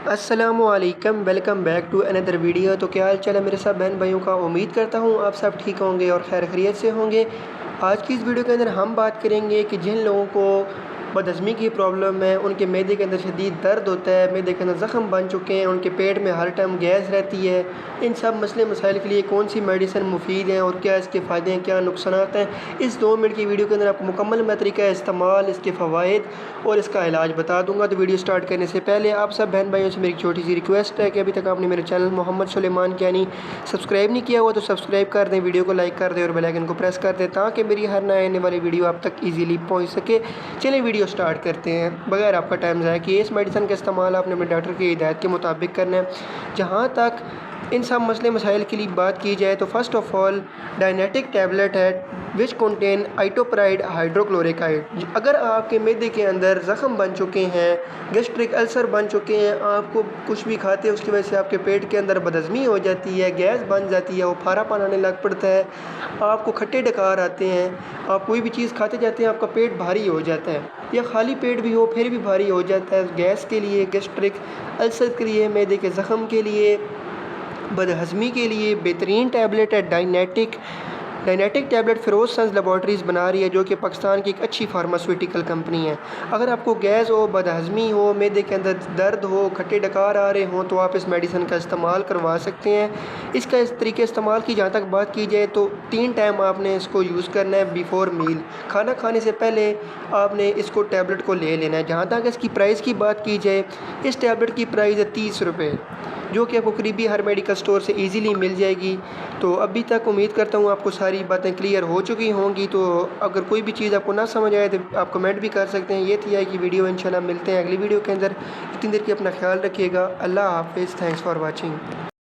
السلام علیکم، welcome back to another video. تو کیا حال چال ہے میرے سب بہن بھائیوں کا؟ امید کرتا ہوں آپ سب ٹھیک ہوں گے اور خیر خیریت سے ہوں گے۔ آج کی اس ویڈیو کے اندر ہم بات کریں گے کہ جن لوگوں کو بدہضمی کی پرابلم ہے، ان کے معدے کے اندر شدید درد ہوتا ہے، معدے کے اندر زخم بن چکے ہیں، ان کے پیٹ میں ہر ٹائم گیس رہتی ہے، ان سب مسئلے مسائل کے لیے کون سی میڈیسن مفید ہیں اور کیا اس کے فائدے ہیں، کیا نقصانات ہیں، اس 2 منٹ کی ویڈیو کے اندر آپ کو مکمل میں طریقہ استعمال، اس کے فوائد اور اس کا علاج بتا دوں گا۔ تو ویڈیو سٹارٹ کرنے سے پہلے آپ سب بہن بھائیوں سے میری چھوٹی سی ریکویسٹ ہے کہ ابھی تک آپ نے میرے چینل محمد سلیمان کیانی سبسکرائب نہیں کیا ہوا تو سبسکرائب کر دیں، ویڈیو کو لائک کر دیں اور بیل آئیکن کو پریس کر دیں تاکہ میری ہر نئے آنے والی ویڈیو آپ تک ایزیلی پہنچ سکے۔ چلیں ویڈیو سٹارٹ کرتے ہیں بغیر آپ کا ٹائم ضائع کیے۔ اس میڈیسن کا استعمال آپ نے اپنے ڈاکٹر کی ہدایت کے مطابق کرنا ہے۔ جہاں تک ان سب مسئلے مسائل کے لیے بات کی جائے تو فرسٹ آف آل ڈائنیٹک ٹیبلٹ ہے وچ کنٹین آئٹوپرائڈ ہائیڈروکلورک ایسڈ۔ اگر آپ کے معدے کے اندر زخم بن چکے ہیں، گیسٹرک السر بن چکے ہیں، آپ کو کچھ بھی کھاتے ہیں اس کی وجہ سے آپ کے پیٹ کے اندر بدہضمی ہو جاتی ہے، گیس بن جاتی ہے، وہ پھارا پن آنے لگ پڑتا ہے، آپ کو کھٹے ڈکار آتے ہیں، آپ کوئی بھی چیز کھاتے جاتے ہیں آپ کا پیٹ بھاری ہو جاتا ہے، یا خالی پیٹ بھی ہو پھر بھی بھاری ہو جاتا ہے، گیس کے لیے، گیسٹرک السر کے لیے، معدے کے زخم کے لیے، بدہضمی کے لیے بہترین ٹیبلٹ ہے ڈائنیٹک ٹیبلٹ فیروز سنز لیبارٹریز بنا رہی ہے، جو کہ پاکستان کی ایک اچھی فارماسیوٹیکل کمپنی ہے۔ اگر آپ کو گیس ہو، بدہضمی ہو، معدے کے اندر درد ہو، کھٹے ڈکار آ رہے ہوں تو آپ اس میڈیسن کا استعمال کروا سکتے ہیں۔ اس کا اس طریقے استعمال کی جہاں تک بات کی جائے تو 3 ٹائم آپ نے اس کو یوز کرنا ہے بیفور میل، کھانا کھانے سے پہلے آپ نے اس کو ٹیبلٹ کو لے لینا ہے۔ جہاں تک اس کی پرائس کی بات کی جائے، اس ٹیبلٹ کی پرائس ہے 30 روپے، جو کہ آپ کو قریبی ہر میڈیکل سٹور سے ایزیلی مل جائے گی۔ تو ابھی تک امید کرتا ہوں آپ کو ساری باتیں کلیئر ہو چکی ہوں گی۔ تو اگر کوئی بھی چیز آپ کو نہ سمجھ آئے تو آپ کمنٹ بھی کر سکتے ہیں۔ یہ تھی آج کی ویڈیو، انشاءاللہ ملتے ہیں اگلی ویڈیو کے اندر۔ اتنی دیر کی اپنا خیال رکھیے گا۔ اللہ حافظ، تھینکس فار واچنگ۔